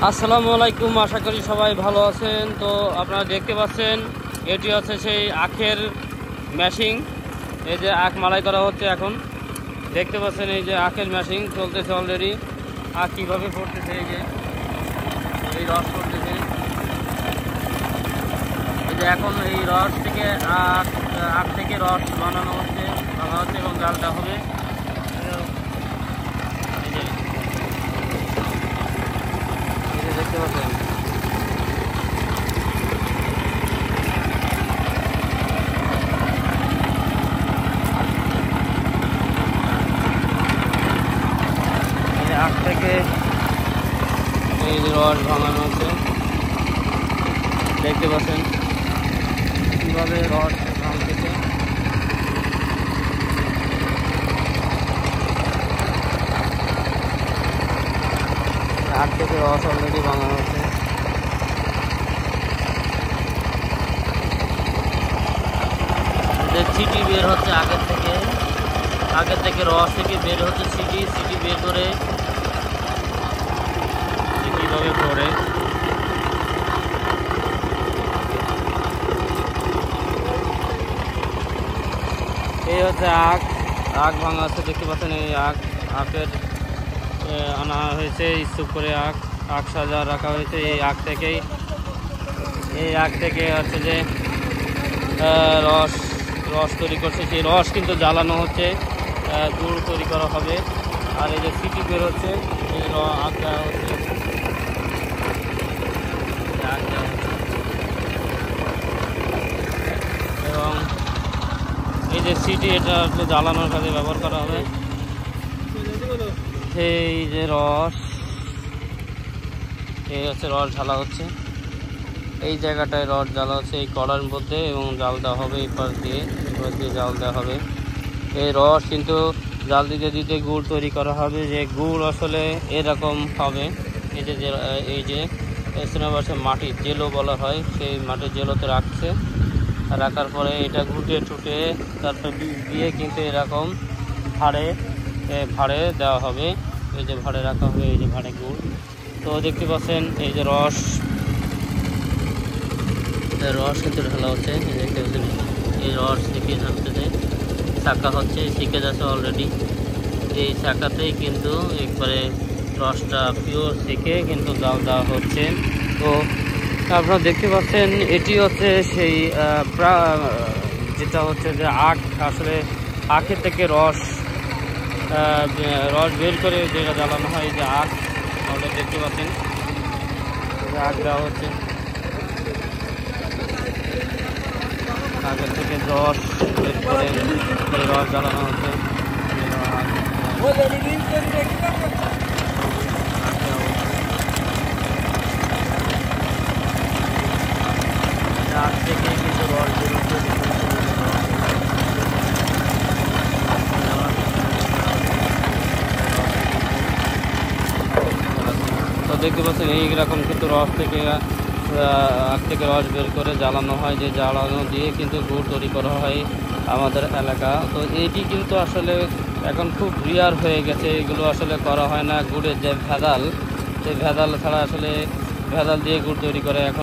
আসসালামু আলাইকুম, আশা করি সবাই ভালো আছেন। তো আপনারা দেখতে পাচ্ছেন এটি হচ্ছে সেই আখের মেশিন। এই যে আখ মালাই করা হচ্ছে এখন দেখতে পাচ্ছেন, এই যে আখের মেশিন চলতেছে অলরেডি। আখ কীভাবে পড়তেছে, এই যে এই রস পড়তেছে। এই যে এখন এই রস থেকে আখ থেকে রস বানানো হচ্ছে এবং জালটা হবে। দেখতে পাচ্ছেন আখ থেকে এই যে রস ভাঙানো হচ্ছে, দেখতে পাচ্ছেন কিভাবে রস ভাঙতেছে। আখ থেকে রস অলরেডি ভাঙানো হচ্ছে। যে ছিটি বের হচ্ছে আগের থেকে রস থেকে বের হচ্ছে সিটি বের করে কীভাবে পড়ে। এই হচ্ছে আখ ভাঙা হচ্ছে, দেখতে পাচ্ছেন। এই আখের আনা হয়েছে স্তূপ করে, আখ সাজা রাখা হয়েছে। এই আখ থেকে হচ্ছে যে রস তৈরি করছে। সেই রস কিন্তু জ্বালানো হচ্ছে, গুড় তৈরি করা হবে। আর এই যে সিটি বের হচ্ছে, এই আখ দেওয়া হচ্ছে, এবং এই যে সিটি এটা হচ্ছে জ্বালানোর কাজে ব্যবহার করা হবে। এই যে রস, এই হচ্ছে রস ঢালা হচ্ছে, এই জায়গাটায় রস জ্বালা হচ্ছে এই কড়ার মধ্যে, এবং জাল দেওয়া হবে এই পাশ দিয়ে জাল দেওয়া হবে। এই রস কিন্তু জাল দিতে দিতে গুড় তৈরি করা হবে। যে গুড় আসলে এরকম হবে, এই যে সিনেমাসে মাটির জেলো বলা হয়, সেই মাটির জেলোতে রাখার পরে এটা ঘুটে টুটে তারপর দিয়ে কিন্তু এরকম ভাড়ে দেওয়া হবে। এই যে ভাড়ে রাখা হবে, এই যে ভাড়ে গুড়। তো দেখতে পাচ্ছেন এই যে রস কিন্তু ঢালা হচ্ছে, দেখতে পাচ্ছেন এই রস শিখে যাচ্ছে, চাকা হচ্ছে, শিখে যাচ্ছে অলরেডি। এই চাকাতেই কিন্তু একবারে রসটা পিওর শিখে কিন্তু জাল দেওয়া হচ্ছে। তো আপনারা দেখতে পাচ্ছেন এটি হচ্ছে সেই যেটা হচ্ছে যে আখ, আসলে আখের থেকে রস বের করে যেটা জ্বালানো হয়, এই যে আখ আপনারা দেখতে পাচ্ছেন আখ দেওয়া হচ্ছে। আগের থেকে রস বের করে এই রস জ্বালানো হচ্ছে। আখ থেকে কিন্তু রস বেরোচ্ছে। তো দেখতে পাচ্ছেন এইরকম কিন্তু রস থেকে আখ থেকে রস বের করে জ্বালানো হয়, যে জ্বালানো দিয়ে কিন্তু গুড় তৈরি করা হয় আমাদের এলাকা। তো এটি কিন্তু আসলে এখন খুব রিয়ার হয়ে গেছে, এগুলো আসলে করা হয় না। গুড়ের যে ভেজাল, সেই ভেজাল ছাড়া আসলে ভেজাল দিয়ে গুড় তৈরি করে এখন